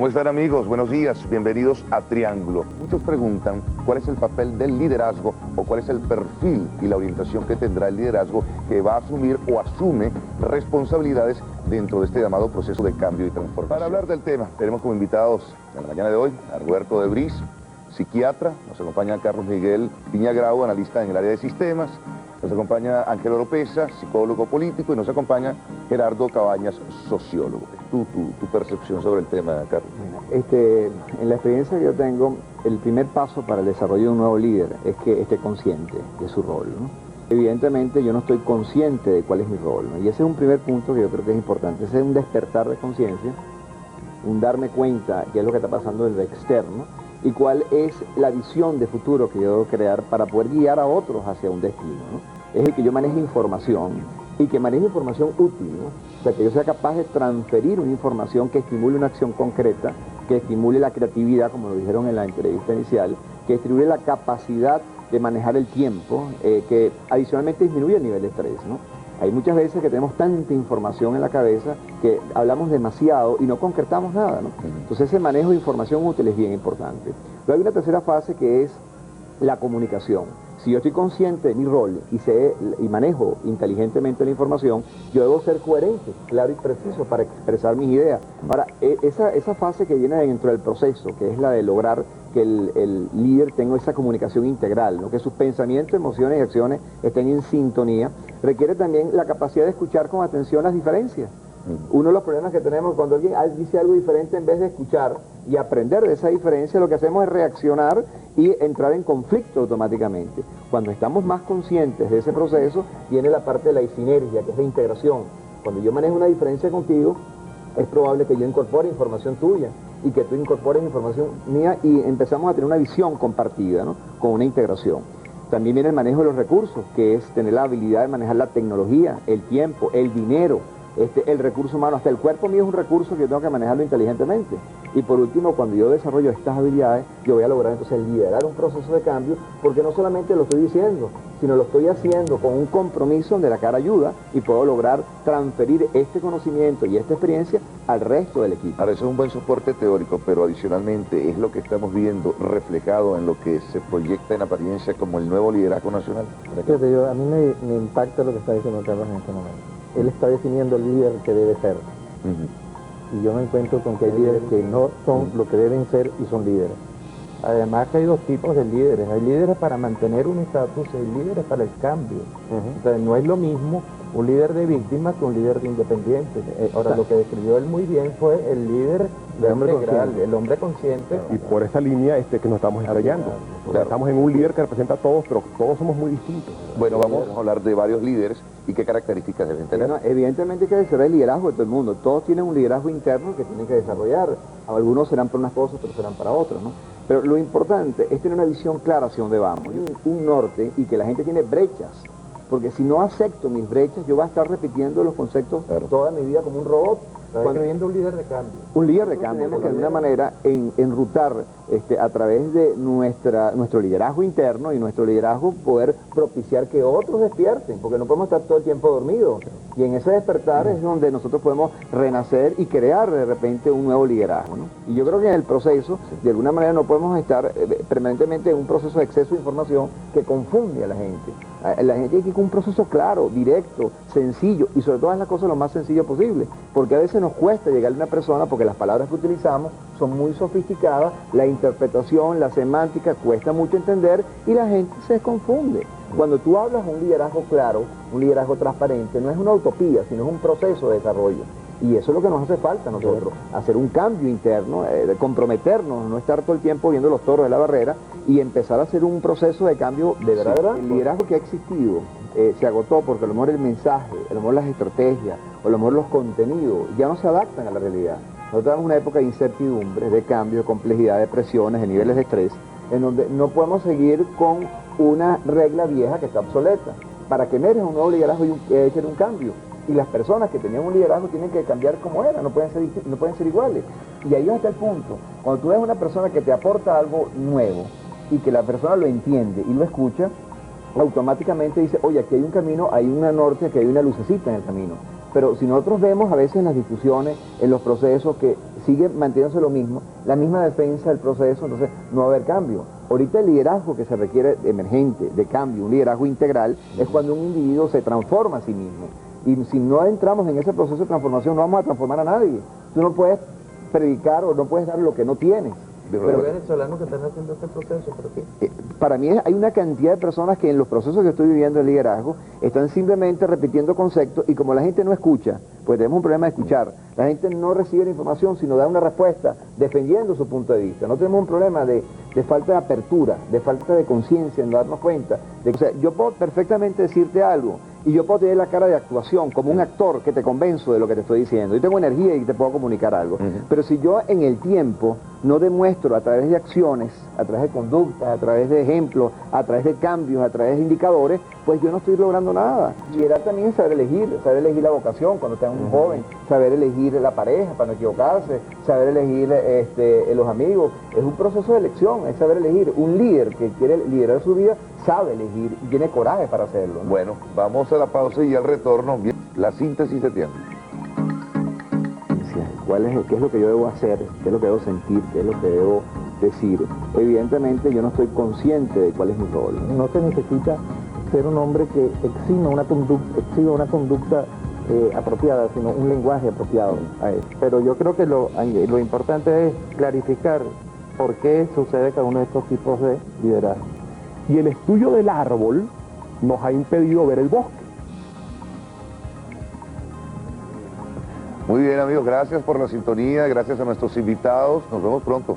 ¿Cómo están, amigos? Buenos días, bienvenidos a Triángulo. Muchos preguntan cuál es el papel del liderazgo o cuál es el perfil y la orientación que tendrá el liderazgo que va a asumir o asume responsabilidades dentro de este llamado proceso de cambio y transformación. Para hablar del tema, tenemos como invitados en la mañana de hoy a Roberto de Vries, psiquiatra, nos acompaña Carlos Miguel Viñagrao, analista en el área de sistemas, nos acompaña Ángel Oropesa, psicólogo político, y nos acompaña Gerardo Cabañas, sociólogo. Tu percepción sobre el tema, Carlos. En la experiencia que yo tengo, el primer paso para el desarrollo de un nuevo líder es que esté consciente de su rol, ¿no? Evidentemente yo no estoy consciente de cuál es mi rol, ¿no? Y ese es un primer punto que yo creo que es importante. Ese es un despertar de conciencia, un darme cuenta qué es lo que está pasando desde externo y cuál es la visión de futuro que yo debo crear para poder guiar a otros hacia un destino, ¿no? Es el que yo maneje información y que maneje información útil, ¿no? O sea, que yo sea capaz de transferir una información que estimule una acción concreta, que estimule la creatividad, como lo dijeron en la entrevista inicial, que estimule la capacidad de manejar el tiempo, que adicionalmente disminuye el nivel de estrés, ¿no? Hay muchas veces que tenemos tanta información en la cabeza que hablamos demasiado y no concretamos nada, ¿no? Entonces ese manejo de información útil es bien importante. Luego hay una tercera fase que es la comunicación. Si yo estoy consciente de mi rol y sé y manejo inteligentemente la información, yo debo ser coherente, claro y preciso para expresar mis ideas. Ahora, esa fase que viene dentro del proceso, que es la de lograr que el líder tenga esa comunicación integral, ¿no? Que sus pensamientos, emociones y acciones estén en sintonía, requiere también la capacidad de escuchar con atención las diferencias. Uno de los problemas que tenemos cuando alguien dice algo diferente, en vez de escuchar y aprender de esa diferencia, lo que hacemos es reaccionar y entrar en conflicto automáticamente. Cuando estamos más conscientes de ese proceso, viene la parte de la sinergia, que es la integración. Cuando yo manejo una diferencia contigo, es probable que yo incorpore información tuya y que tú incorpores información mía y empezamos a tener una visión compartida, ¿no? Con una integración. También viene el manejo de los recursos, que es tener la habilidad de manejar la tecnología, el tiempo, el dinero, el recurso humano. Hasta el cuerpo mío es un recurso que yo tengo que manejarlo inteligentemente. Y por último, cuando yo desarrollo estas habilidades, yo voy a lograr entonces liderar un proceso de cambio, porque no solamente lo estoy diciendo, sino lo estoy haciendo con un compromiso donde la cara ayuda y puedo lograr transferir este conocimiento y esta experiencia al resto del equipo. Ahora, eso es un buen soporte teórico, pero adicionalmente es lo que estamos viendo reflejado en lo que se proyecta en apariencia como el nuevo liderazgo nacional. Fíjate, a mí me impacta lo que está diciendo Carlos en este momento. Él está definiendo el líder que debe ser. Y yo me encuentro con que hay líderes que no son lo que deben ser y son líderes. Además que hay dos tipos de líderes. Hay líderes para mantener un estatus y hay líderes para el cambio. Entonces no es lo mismo un líder de víctima que un líder de independiente. Ahora, lo que describió él muy bien fue el líder integral, el hombre consciente. Y por esa línea que nos estamos estrellando. O sea, estamos en un líder que representa a todos, pero todos somos muy distintos. Bueno, vamos a hablar de varios líderes y qué características deben tener. Bueno, evidentemente hay que desarrollar el liderazgo de todo el mundo. Todos tienen un liderazgo interno que tienen que desarrollar. Algunos serán para unas cosas, otros serán para otras, ¿no? Pero lo importante es tener una visión clara hacia dónde vamos, un norte, y que la gente tiene brechas. Porque si no acepto mis brechas, yo voy a estar repitiendo los conceptos toda mi vida como un robot. Cuando viendo un líder de cambio. Un líder de cambio, tenemos que de alguna manera enrutar a través de nuestro liderazgo interno y nuestro liderazgo poder propiciar que otros despierten, porque no podemos estar todo el tiempo dormidos. Y en ese despertar es donde nosotros podemos renacer y crear de repente un nuevo liderazgo, ¿no? Y yo creo que en el proceso, de alguna manera no podemos estar permanentemente en un proceso de exceso de información que confunde a la gente. La gente tiene que ir con un proceso claro, directo, sencillo, y sobre todas las cosas lo más sencillo posible, porque a veces nos cuesta llegar a una persona porque las palabras que utilizamos son muy sofisticadas, la interpretación, la semántica cuesta mucho entender y la gente se confunde. Cuando tú hablas de un liderazgo claro, un liderazgo transparente, no es una utopía, sino es un proceso de desarrollo. Y eso es lo que nos hace falta a nosotros, hacer un cambio interno, comprometernos, no estar todo el tiempo viendo los toros de la barrera y empezar a hacer un proceso de cambio de verdad. El liderazgo que ha existido se agotó porque a lo mejor el mensaje, a lo mejor las estrategias, o a lo mejor los contenidos ya no se adaptan a la realidad. Nosotros estamos en una época de incertidumbre, de cambio, de complejidad, de presiones, de niveles de estrés, en donde no podemos seguir con una regla vieja que está obsoleta. Para que emerja un nuevo liderazgo hay que hacer un cambio. Y las personas que tenían un liderazgo tienen que cambiar como era, no pueden ser iguales. Y ahí está el punto. Cuando tú ves una persona que te aporta algo nuevo y que la persona lo entiende y lo escucha, automáticamente dice, oye, aquí hay un camino, hay una norte, aquí hay una lucecita en el camino. Pero si nosotros vemos a veces en las discusiones, en los procesos que sigue manteniéndose lo mismo, la misma defensa del proceso, entonces no va a haber cambio. Ahorita el liderazgo que se requiere emergente, de cambio, un liderazgo integral, es cuando un individuo se transforma a sí mismo. Y si no entramos en ese proceso de transformación, no vamos a transformar a nadie. Tú no puedes predicar o no puedes dar lo que no tienes. Pero venezolanos que están haciendo este proceso, ¿por qué? Para mí hay una cantidad de personas que en los procesos que estoy viviendo de liderazgo están simplemente repitiendo conceptos y como la gente no escucha, pues tenemos un problema de escuchar, la gente no recibe la información sino da una respuesta defendiendo su punto de vista. No tenemos un problema de falta de apertura, de falta de conciencia en darnos cuenta. O sea, yo puedo perfectamente decirte algo y yo puedo tener la cara de actuación como un actor que te convenzo de lo que te estoy diciendo. Yo tengo energía y te puedo comunicar algo. Pero si yo en el tiempo no demuestro a través de acciones, a través de conductas, a través de ejemplos, a través de cambios, a través de indicadores, pues yo no estoy logrando nada. Liderar también es saber elegir la vocación cuando estás un joven, saber elegir la pareja para no equivocarse, saber elegir los amigos. Es un proceso de elección, es saber elegir. Un líder que quiere liderar su vida sabe elegir y tiene coraje para hacerlo, ¿no? Bueno, vamos a la pausa y al retorno, bien, la síntesis de tiempo. ¿Qué es lo que yo debo hacer? ¿Qué es lo que debo sentir? ¿Qué es lo que debo decir? Evidentemente yo no estoy consciente de cuál es mi rol. No se necesita ser un hombre que exhiba una conducta apropiada, sino un lenguaje apropiado a eso. Pero yo creo que lo importante es clarificar por qué sucede cada uno de estos tipos de liderazgo. Y el estudio del árbol nos ha impedido ver el bosque. Muy bien, amigos, gracias por la sintonía, gracias a nuestros invitados, nos vemos pronto.